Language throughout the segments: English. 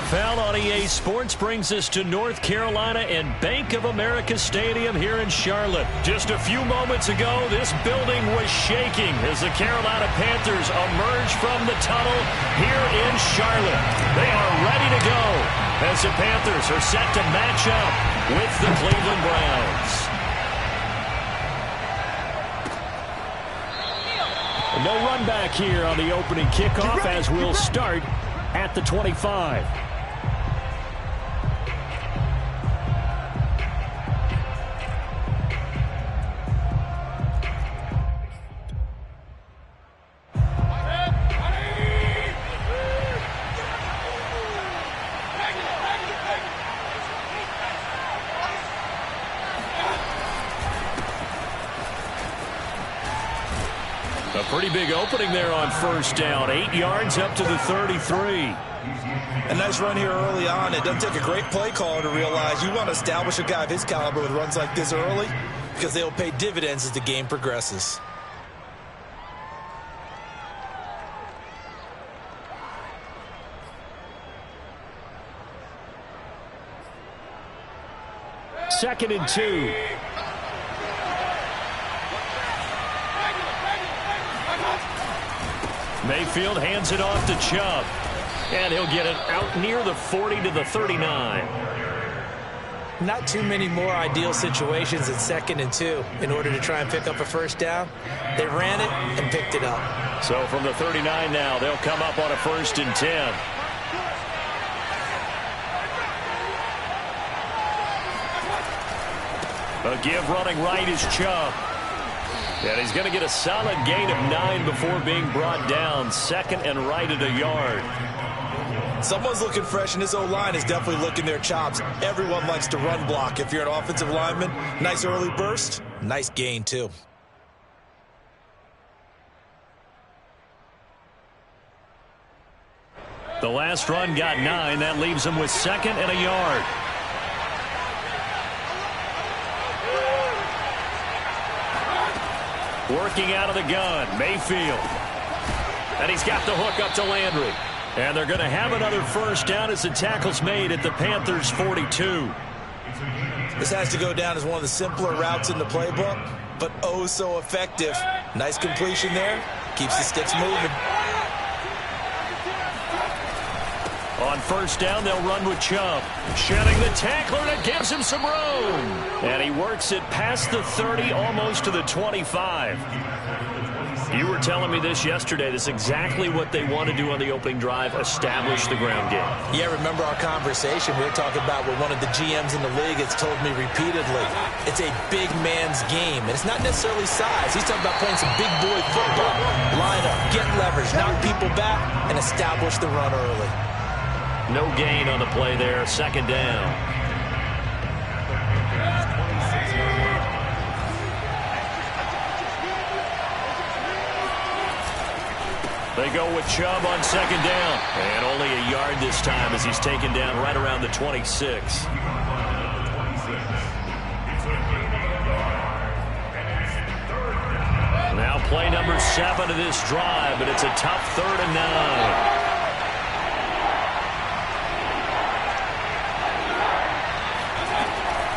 NFL on EA Sports brings us to North Carolina and Bank of America Stadium here in Charlotte. Just a few moments ago, this building was shaking as the Carolina Panthers emerge from the tunnel here in Charlotte. They are ready to go as the Panthers are set to match up with the Cleveland Browns. No run back here on the opening kickoff as we'll start at the 25. A pretty big opening there on first down. 8 yards up to the 33. A nice run here early on. It doesn't take a great play caller to realize you want to establish a guy of his caliber with runs like this early because they'll pay dividends as the game progresses. Second and 2. Mayfield hands it off to Chubb. And he'll get it out near the 40 to the 39. Not too many more ideal situations at second and 2 in order to try and pick up a first down. They ran it and picked it up. So from the 39 now, they'll come up on a 1st and 10. A give running right is Chubb. And he's going to get a solid gain of 9 before being brought down. Second and right at a yard. Someone's looking fresh, and this O-line is definitely licking their chops. Everyone likes to run block. If you're an offensive lineman, nice early burst, nice gain too. The last run got 9. That leaves him with 2nd and a yard. Working out of the gun, Mayfield. And he's got the hook up to Landry. And they're going to have another first down as the tackle's made at the Panthers' 42. This has to go down as one of the simpler routes in the playbook, but oh so effective. Nice completion there. Keeps the sticks moving. On first down, they'll run with Chubb. Shedding the tackler, and it gives him some room. And he works it past the 30, almost to the 25. You were telling me this yesterday. This is exactly what they want to do on the opening drive, establish the ground game. Yeah, remember our conversation? We were talking about what one of the GMs in the league has told me repeatedly. It's a big man's game, and it's not necessarily size. He's talking about playing some big boy football. Line up, get leverage, knock people back, and establish the run early. No gain on the play there. 2nd down. They go with Chubb on 2nd down. And only a yard this time as he's taken down right around the 26. Now play number 7 of this drive, but it's a tough 3rd and 9.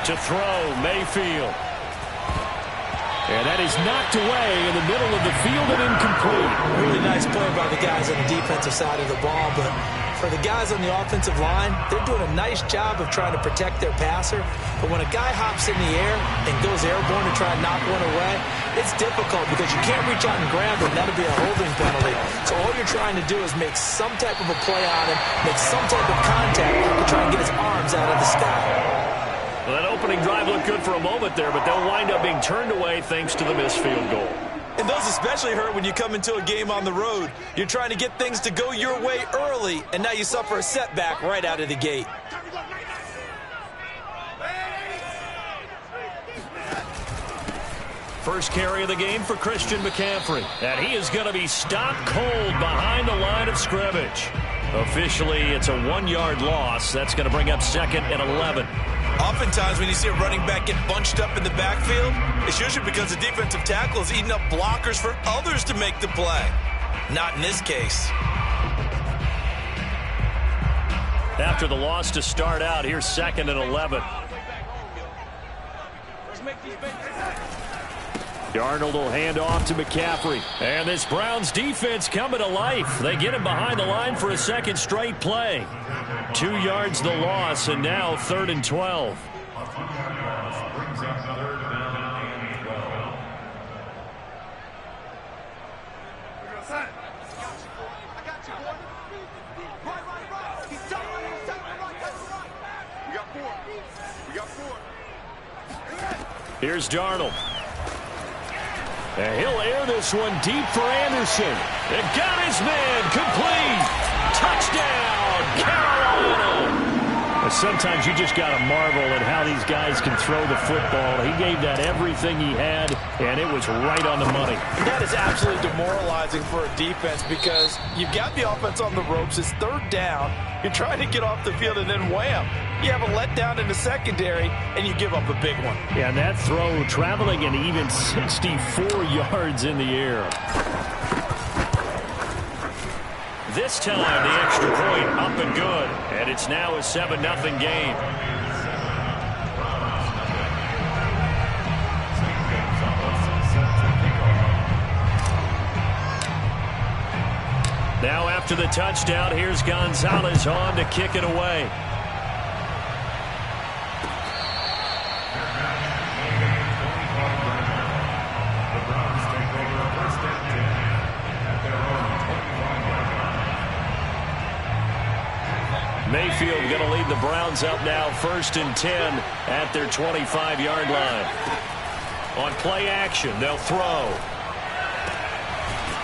To throw, Mayfield. And that is knocked away in the middle of the field and incomplete. Really nice play by the guys on the defensive side of the ball, but for the guys on the offensive line, they're doing a nice job of trying to protect their passer. But when a guy hops in the air and goes airborne to try and knock one away, it's difficult because you can't reach out and grab it, and that'll be a holding penalty. So all you're trying to do is make some type of a play on him, make some type of contact to try and get his arms out of the sky. Well, that opening drive looked good for a moment there, but they'll wind up being turned away thanks to the missed field goal. And those especially hurt when you come into a game on the road. You're trying to get things to go your way early, and now you suffer a setback right out of the gate. First carry of the game for Christian McCaffrey. And he is going to be stopped cold behind the line of scrimmage. Officially, it's a 1-yard loss. That's going to bring up 2nd and 11. Oftentimes, when you see a running back get bunched up in the backfield, it's usually because the defensive tackle is eating up blockers for others to make the play. Not in this case. After after the loss to start out. Here's 2nd and 11. Darnold will hand off to McCaffrey. And this Browns defense coming to life. They get him behind the line for a second straight play. 2 yards the loss, and now 3rd and 12. Here's Darnold. And he'll air this one deep for Anderson. It got his man. Complete. Touchdown, Carolina. Sometimes you just got to marvel at how these guys can throw the football. He gave that everything he had, and it was right on the money. That is absolutely demoralizing for a defense because you've got the offense on the ropes. It's 3rd down. You're trying to get off the field, and then wham. You have a letdown in the secondary, and you give up a big one. Yeah, and that throw traveling an even 64 yards in the air. This time, the extra point up and good. And it's now a 7-0 game. Now after the touchdown, here's Gonzalez on to kick it away. Mayfield going to lead the Browns up now 1st and 10 at their 25-yard line. On play action, they'll throw.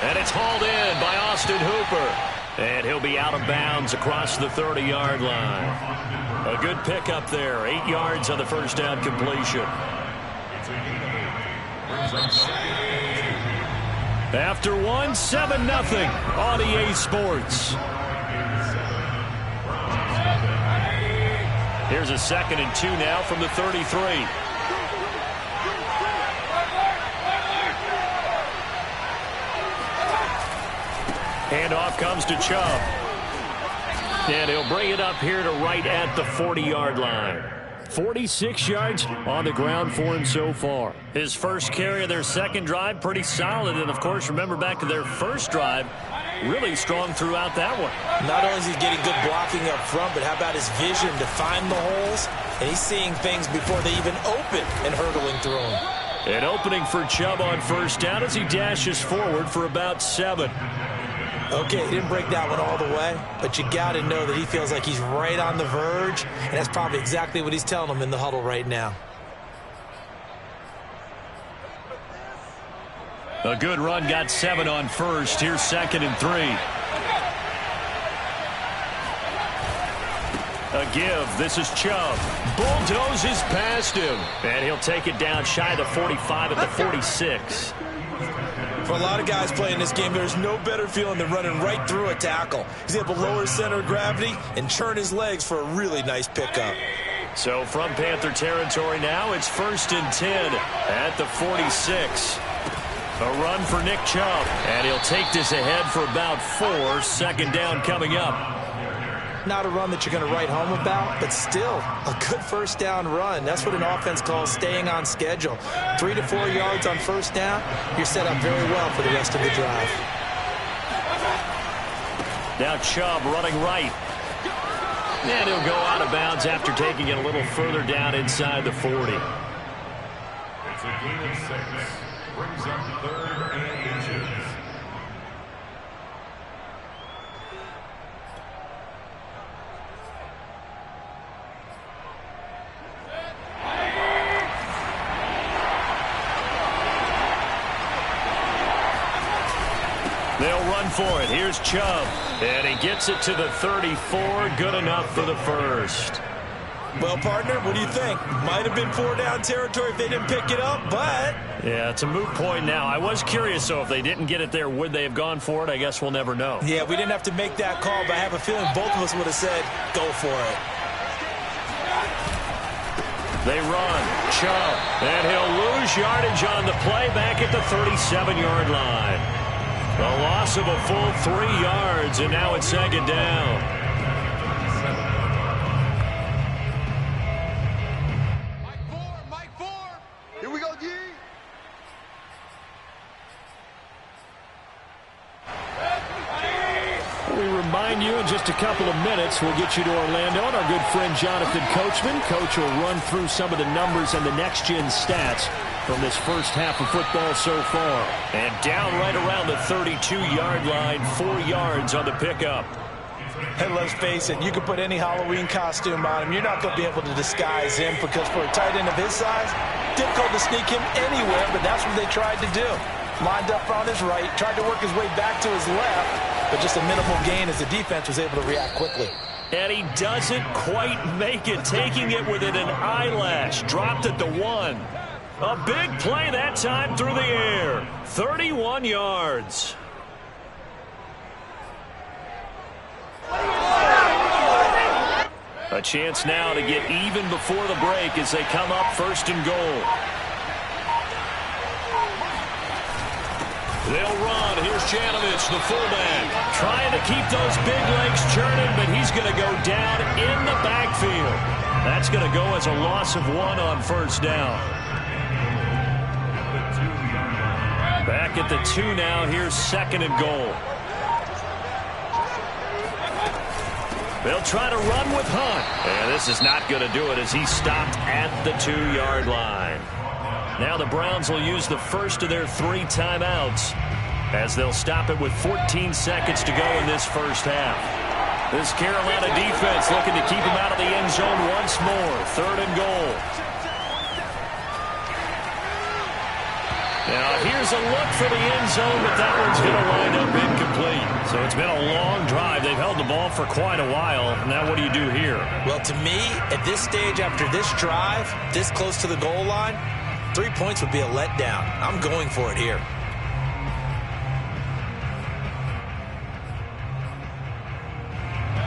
And it's hauled in by Austin Hooper. And he'll be out of bounds across the 30-yard line. A good pickup there. 8 yards on the first down completion. After one, 7-0 on EA Sports. Here's a 2nd and 2 now from the 33. Handoff comes to Chubb. And he'll bring it up here to right at the 40-yard line. 46 yards on the ground for him so far. His first carry of their second drive, pretty solid. And, of course, remember back to their first drive, really strong throughout that one. Not only is he getting good blocking up front, but how about his vision to find the holes? And he's seeing things before they even open and hurdling through them. An opening for Chubb on first down as he dashes forward for about 7. Okay, he didn't break that one all the way, but you got to know that he feels like he's right on the verge, and that's probably exactly what he's telling them in the huddle right now. A good run, got 7 on first. Here's 2nd and 3. A give. This is Chubb. Bulldozes past him. And he'll take it down shy of the 45 at the 46. For a lot of guys playing this game, there's no better feeling than running right through a tackle. He's able to lower his center of gravity and churn his legs for a really nice pickup. So from Panther territory now, it's 1st and 10 at the 46. A run for Nick Chubb, and he'll take this ahead for about 4. 2nd down coming up. Not a run that you're going to write home about, but still a good first down run. That's what an offense calls staying on schedule. 3 to 4 yards on first down, you're set up very well for the rest of the drive. Now Chubb running right. And he'll go out of bounds after taking it a little further down inside the 40. It's a gain of 6. Brings up 3rd and inches. They'll run for it. Here's Chubb. And he gets it to the 34. Good enough for the first. Well, partner, what do you think? Might have been 4 down territory if they didn't pick it up, but... Yeah, it's a moot point now. I was curious, though, if they didn't get it there, would they have gone for it? I guess we'll never know. Yeah, we didn't have to make that call, but I have a feeling both of us would have said, go for it. They run. Chubb. And he'll lose yardage on the play back at the 37-yard line. A loss of a full 3 yards, and now it's 2nd down. you in just a couple of minutes. We'll get you to Orlando and our good friend Jonathan Coachman. Coach will run through some of the numbers and the next-gen stats from this first half of football so far. And down right around the 32-yard line, 4 yards on the pickup. And let's face it, you can put any Halloween costume on him. You're not going to be able to disguise him because for a tight end of his size, difficult to sneak him anywhere, but that's what they tried to do. Lined up on his right, tried to work his way back to his left, but just a minimal gain as the defense was able to react quickly. And he doesn't quite make it, taking it within an eyelash. Dropped at the 1. A big play that time through the air. 31 yards. A chance now to get even before the break as they come up 1st and goal. They'll run. Here's Janovich, the fullback, trying to keep those big legs churning, but he's going to go down in the backfield. That's going to go as a loss of 1 on 1st down. Back at the 2 now. Here's 2nd and goal. They'll try to run with Hunt. And this is not going to do it as he's stopped at the 2-yard line. Now the Browns will use the first of their 3 timeouts as they'll stop it with 14 seconds to go in this first half. This Carolina defense looking to keep him out of the end zone once more. 3rd and goal. Now here's a look for the end zone, but that one's going to wind up incomplete. So it's been a long drive. They've held the ball for quite a while. Now what do you do here? Well, to me, at this stage after this drive, this close to the goal line, 3 points would be a letdown. I'm going for it here.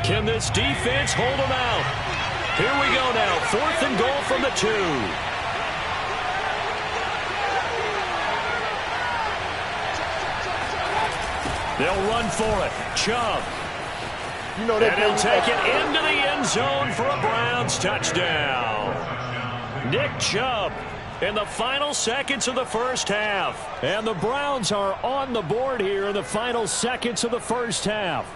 Can this defense hold them out? Here we go now. 4th and goal from the 2. They'll run for it. Chubb. And he'll take it into the end zone for a Browns touchdown. Nick Chubb in the final seconds of the first half. And the Browns are on the board here in the final seconds of the first half.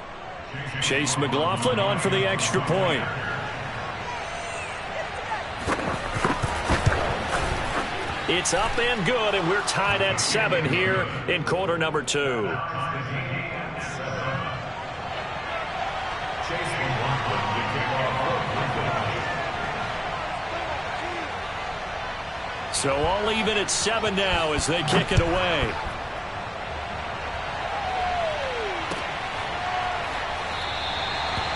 Chase McLaughlin on for the extra point. It's up and good, and we're tied at 7 here in quarter number 2. So all even at 7 now as they kick it away.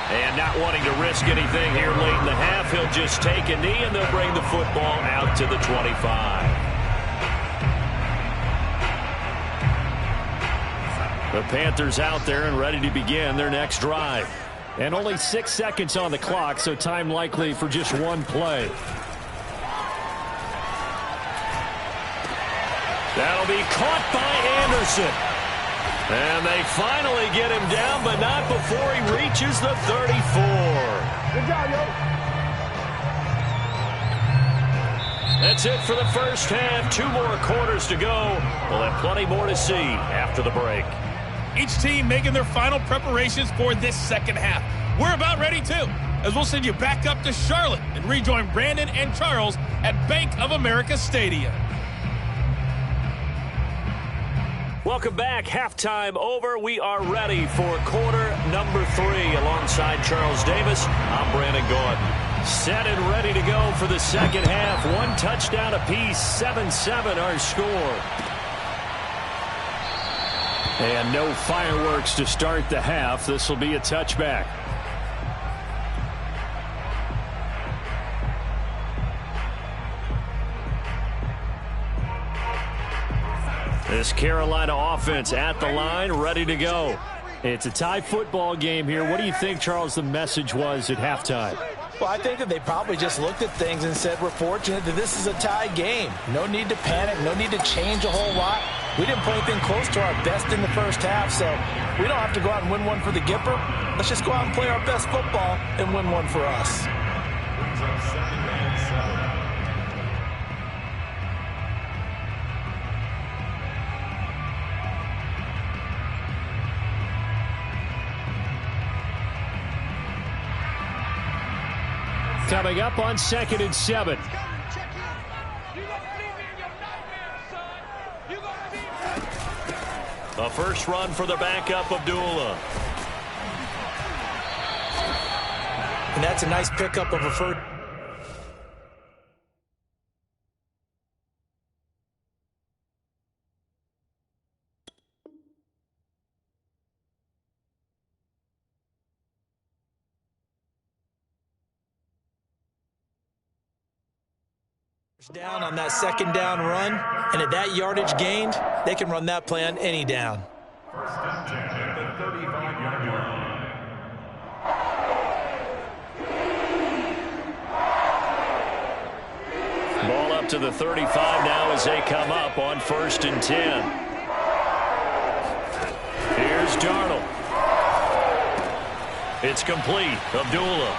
And not wanting to risk anything here late in the half, he'll just take a knee and they'll bring the football out to the 25. The Panthers out there and ready to begin their next drive. And only 6 seconds on the clock, so time likely for just one play. That'll be caught by Anderson. And they finally get him down, but not before he reaches the 34. Good job, yo. That's it for the first half. 2 more quarters to go. We'll have plenty more to see after the break. Each team making their final preparations for this second half. We're about ready, too, as we'll send you back up to Charlotte and rejoin Brandon and Charles at Bank of America Stadium. Welcome back. Halftime over. We are ready for quarter number 3. Alongside Charles Davis, I'm Brandon Gordon. Set and ready to go for the second half. 1 touchdown apiece. 7-7 our score. And no fireworks to start the half. This will be a touchback. This Carolina offense at the line, ready to go. It's a tie football game here. What do you think, Charles, the message was at halftime? Well, I think that they probably just looked at things and said, we're fortunate that this is a tie game. No need to panic. No need to change a whole lot. We didn't play anything close to our best in the first half, so we don't have to go out and win one for the Gipper. Let's just go out and play our best football and win one for us. Coming up on 2nd and 7. A first run for the backup, Abdullah. And that's a nice pickup of a first. Down on that second down run, and at that yardage gained, they can run that play on any down. First and 10 at the 35-yard line. Ball up to the 35 now as they come up on 1st and 10. Here's Darnold. It's complete. Abdullah.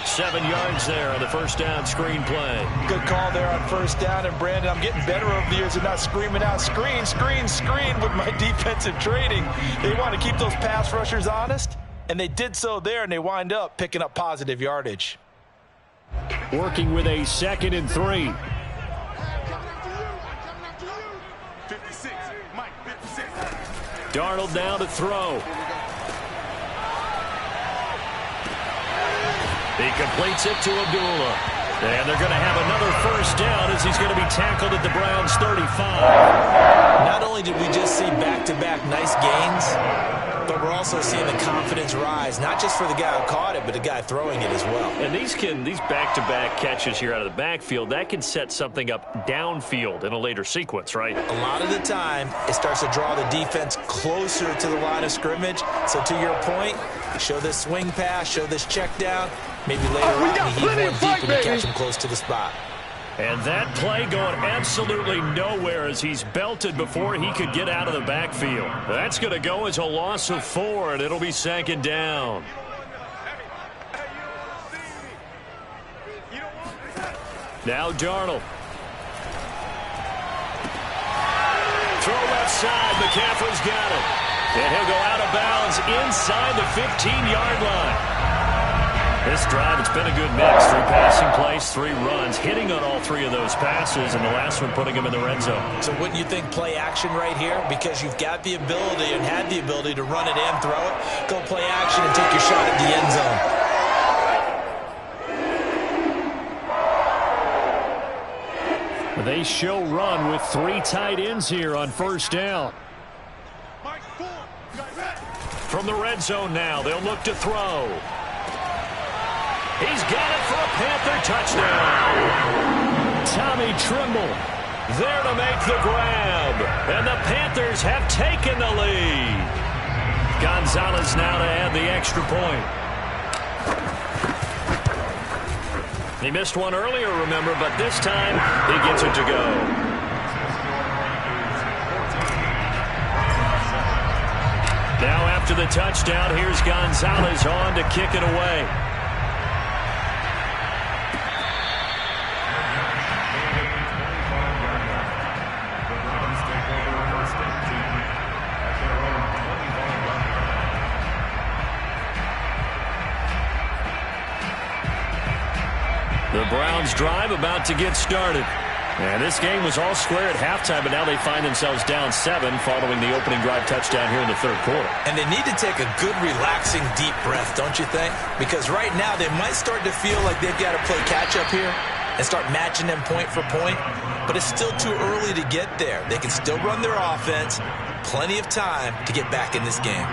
7 yards there on the first down screen play. Good call there on first down. And, Brandon, I'm getting better over the years of not screaming out screen, screen, screen with my defensive training. They want to keep those pass rushers honest, and they did so there, and they wind up picking up positive yardage. Working with a 2nd and 3. 56, Mike, 56. Darnold now to throw. He completes it to Abdullah. And they're going to have another first down as he's going to be tackled at the Browns' 35. Not only did we just see back-to-back nice gains, but we're also seeing the confidence rise, not just for the guy who caught it, but the guy throwing it as well. And these back-to-back catches here out of the backfield, that can set something up downfield in a later sequence, right? A lot of the time, it starts to draw the defense closer to the line of scrimmage. So to your point, show this swing pass, show this check down. Maybe later on, he heave one deep and you catch him close to the spot. And that play going absolutely nowhere as he's belted before he could get out of the backfield. That's going to go as a loss of 4, and it'll be 2nd down. Now Darnold. Throw left side. McCaffrey's got it. And he'll go out of bounds inside the 15-yard line. This drive, it's been a good mix. 3 passing plays, 3 runs, hitting on all 3 of those passes, and the last one putting him in the red zone. So wouldn't you think play action right here? Because you've got the ability and had the ability to run it and throw it. Go play action and take your shot at the end zone. They show run with 3 tight ends here on first down. From the red zone now, they'll look to throw. He's got it for a Panther touchdown. Tommy Tremble there to make the grab. And the Panthers have taken the lead. Gonzalez now to add the extra point. He missed one earlier, remember, but this time he gets it to go. Now after the touchdown, here's Gonzalez on to kick it away. The Browns drive about to get started. And this game was all square at halftime, but now they find themselves down 7 following the opening drive touchdown here in the 3rd quarter. And they need to take a good, relaxing, deep breath, don't you think? Because right now they might start to feel like they've got to play catch-up here and start matching them point for point. But it's still too early to get there. They can still run their offense. Plenty of time to get back in this game.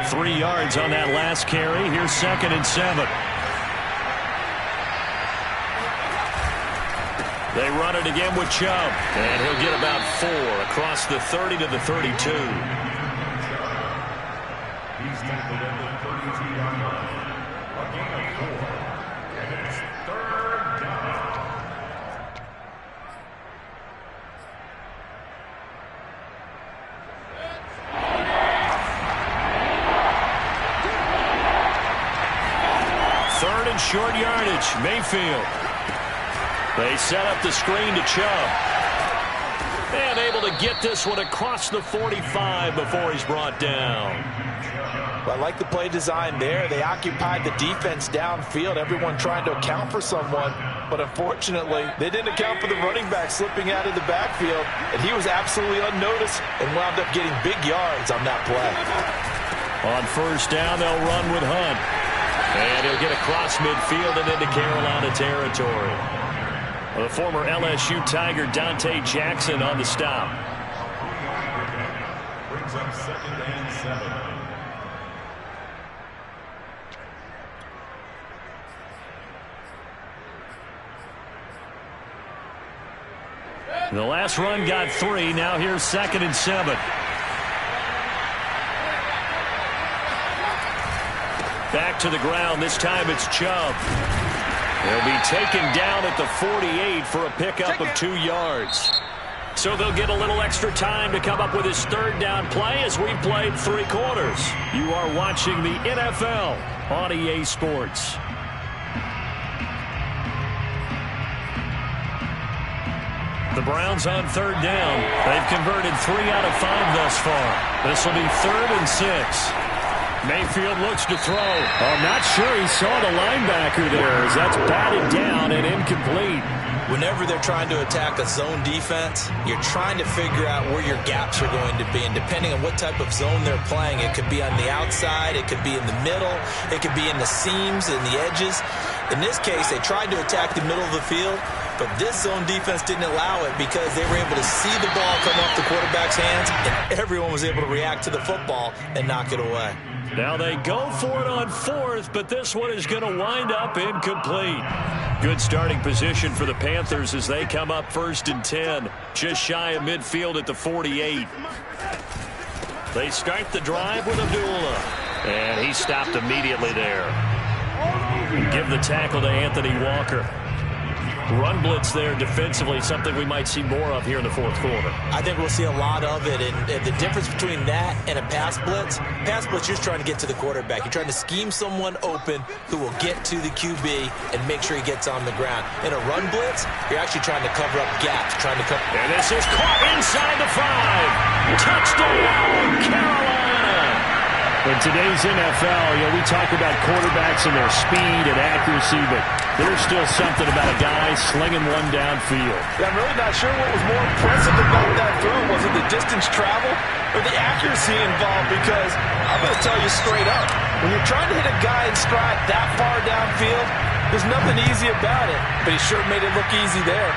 3 yards on that last carry. Here's 2nd and 7. They run it again with Chubb, and he'll get about 4 across the 30 to the 32. He's tackled at the 32-yard line. A gain of 4. And it's 3rd down. Third and short yardage, Mayfield. They set up the screen to Chubb. And able to to get this one across the 45 before he's brought down. Well, I like the play design there. They occupied the defense downfield, everyone trying to account for someone. But unfortunately, they didn't account for the running back slipping out of the backfield, and he was absolutely unnoticed and wound up getting big yards on that play. On first down, they'll run with Hunt. And he'll get across midfield and into Carolina territory. The former LSU Tiger Dante Jackson on the stop. Brings up 2nd and 7. The last run got 3. Now here's 2nd and 7. Back to the ground. This time it's Chubb. He'll be taken down at the 48 for a pickup of 2 yards. So they'll get a little extra time to come up with his 3rd down play as we've played 3 quarters. You are watching the NFL on EA Sports. The Browns on 3rd down. They've converted 3 out of 5 thus far. This will be 3rd and 6. Mayfield looks to throw. I'm not sure he saw the linebacker there as that's batted down and incomplete. Whenever they're trying to attack a zone defense, you're trying to figure out where your gaps are going to be. And depending on what type of zone they're playing, it could be on the outside, it could be in the middle, it could be in the seams and the edges. In this case, they tried to attack the middle of the field, but this zone defense didn't allow it because they were able to see the ball come off the quarterback's hands, and everyone was able to react to the football and knock it away. Now they go for it on 4th, but this one is going to wind up incomplete. Good starting position for the Panthers as they come up 1st and 10, just shy of midfield at the 48. They start the drive with Abdullah, and he stopped immediately there. Give the tackle to Anthony Walker. Run blitz there defensively, something we might see more of here in the 4th quarter. I think we'll see a lot of it, and the difference between that and a pass blitz, you're just trying to get to the quarterback. You're trying to scheme someone open who will get to the QB and make sure he gets on the ground. In a run blitz, you're actually trying to cover up gaps, trying to cover. And this is caught inside the 5. Touchdown, Carolina! In today's NFL, we talk about quarterbacks and their speed and accuracy, but there's still something about a guy slinging one downfield. Yeah, I'm really not sure what was more impressive about that throw. Was it the distance travel or the accuracy involved? Because I'm going to tell you straight up, when you're trying to hit a guy in stride that far downfield, there's nothing easy about it, but he sure made it look easy there.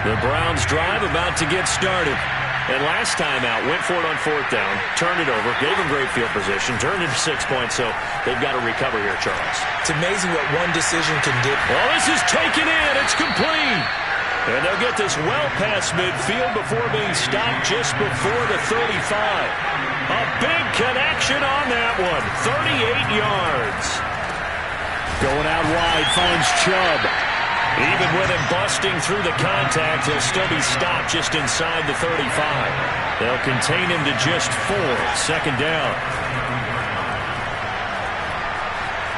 The Browns drive about to get started. And last time out, went for it on 4th down, turned it over, gave him great field position, turned it to 6 points, so they've got to recover here, Charles. It's amazing what one decision can do. Well, this is taken in. It's complete. And they'll get this well past midfield before being stopped just before the 35. A big connection on that one. 38 yards. Going out wide, finds Chubb. Even with him busting through the contact, he'll still be stopped just inside the 35. They'll contain him to just 4. 2nd down.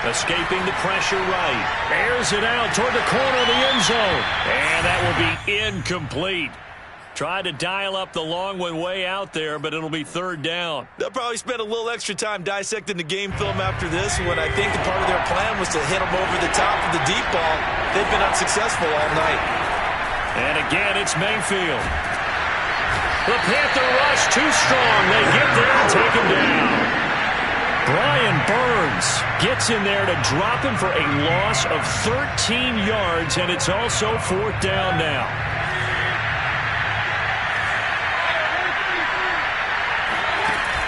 Escaping the pressure right. Airs it out toward the corner of the end zone. And that will be incomplete. Tried to dial up the long one way out there, but it'll be 3rd down. They'll probably spend a little extra time dissecting the game film after this, when I think part of their plan was to hit them over the top of the deep ball. They've been unsuccessful all night. And again, it's Mayfield. The Panther rush too strong. They get there and take him down. Brian Burns gets in there to drop him for a loss of 13 yards, and it's also 4th down now.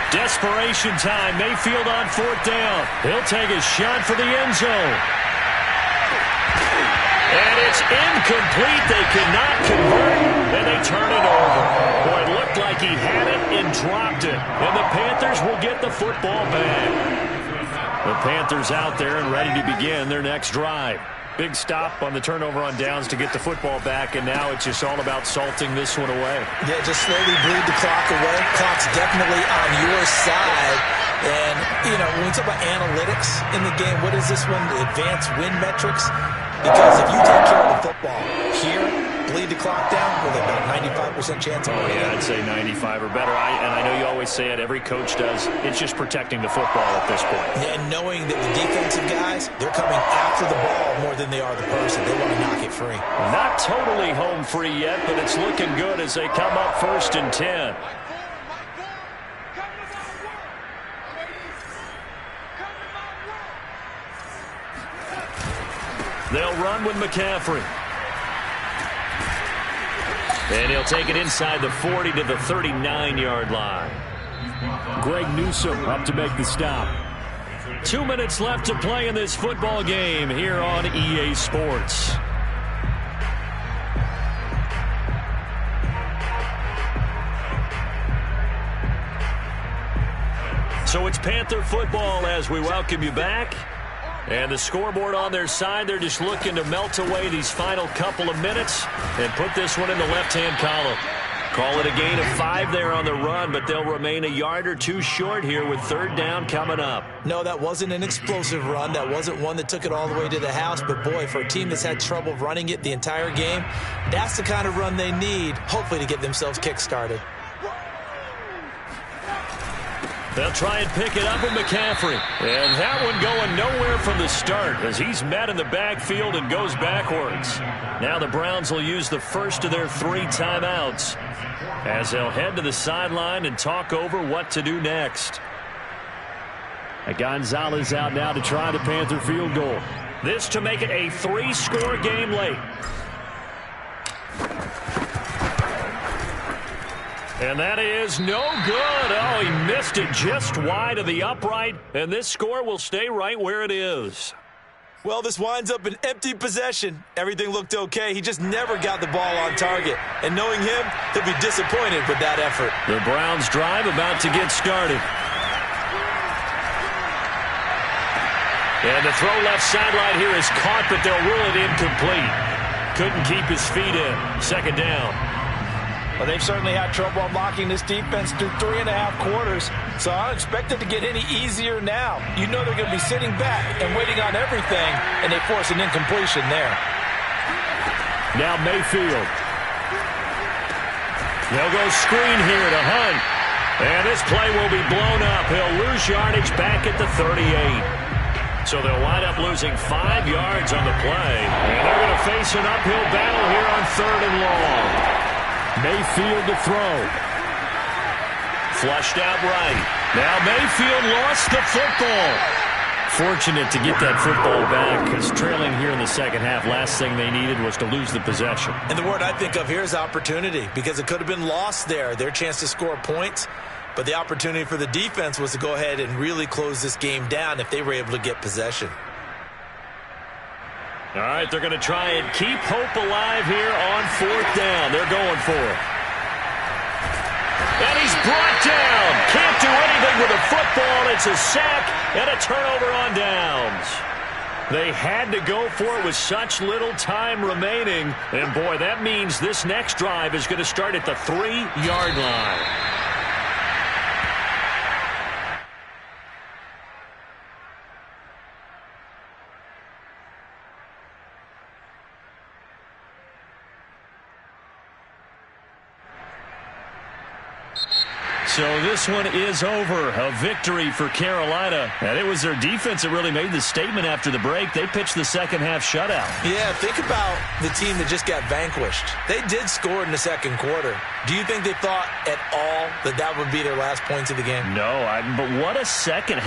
Desperation time. Mayfield on 4th down. He'll take a shot for the end zone. And it's incomplete. They cannot convert, and they turn it over. Boy, it looked like he had it and dropped it. And the Panthers will get the football back. The Panthers out there and ready to begin their next drive. Big stop on the turnover on downs to get the football back, and now it's just all about salting this one away. Yeah, just slowly bleed the clock away. Clock's definitely on your side. And, you know, when we talk about analytics in the game, what is this one? Advanced win metrics? Because if you take care of the football here, bleed the clock down with about 95% chance of winning. Yeah, I'd say 95 or better. And I know you always say it, every coach does. It's just protecting the football at this point. Yeah, and knowing that the defensive guys, they're coming after the ball more than they are the person. They want to knock it free. Not totally home free yet, but it's looking good as they come up 1st and 10. They'll run with McCaffrey. And he'll take it inside the 40 to the 39-yard line. Greg Newsome up to make the stop. 2 minutes left to play in this football game here on EA Sports. So it's Panther football as we welcome you back. And the scoreboard on their side, they're just looking to melt away these final couple of minutes and put this one in the left-hand column. Call it a gain of 5 there on the run, but they'll remain a yard or two short here with 3rd down coming up. No, that wasn't an explosive run. That wasn't one that took it all the way to the house. But, boy, for a team that's had trouble running it the entire game, that's the kind of run they need, hopefully, to get themselves kick-started. They'll try and pick it up with McCaffrey. And that one going nowhere from the start as he's met in the backfield and goes backwards. Now the Browns will use the first of their 3 timeouts as they'll head to the sideline and talk over what to do next. Gonzalez out now to try the Panther field goal. This to make it a 3-score game late. And that is no good. Oh, he missed it just wide of the upright, and this score will stay right where it is. Well, this winds up an empty possession. Everything looked okay. He just never got the ball on target. And knowing him, he'll be disappointed with that effort. The Browns drive about to get started. And the throw left sideline here is caught, but they'll rule it incomplete. Couldn't keep his feet in. 2nd down. Well, they've certainly had trouble unlocking this defense through 3.5 quarters, so I don't expect it to get any easier now. You know they're going to be sitting back and waiting on everything, and they force an incompletion there. Now Mayfield. They'll go screen here to Hunt. And this play will be blown up. He'll lose yardage back at the 38. So they'll wind up losing 5 yards on the play. And they're going to face an uphill battle here on 3rd and long. Mayfield to throw. Flushed out right. Now Mayfield lost the football. Fortunate to get that football back because trailing here in the 2nd half, last thing they needed was to lose the possession. And the word I think of here is opportunity because it could have been lost there, their chance to score points. But the opportunity for the defense was to go ahead and really close this game down if they were able to get possession. All right, they're going to try and keep hope alive here on 4th down. They're going for it. And he's brought down. Can't do anything with the football. It's a sack and a turnover on downs. They had to go for it with such little time remaining. And, boy, that means this next drive is going to start at the 3-yard line. So this one is over. A victory for Carolina. And it was their defense that really made the statement after the break. They pitched the 2nd half shutout. Yeah, think about the team that just got vanquished. They did score in the 2nd quarter. Do you think they thought at all that that would be their last points of the game? No, but what a second half.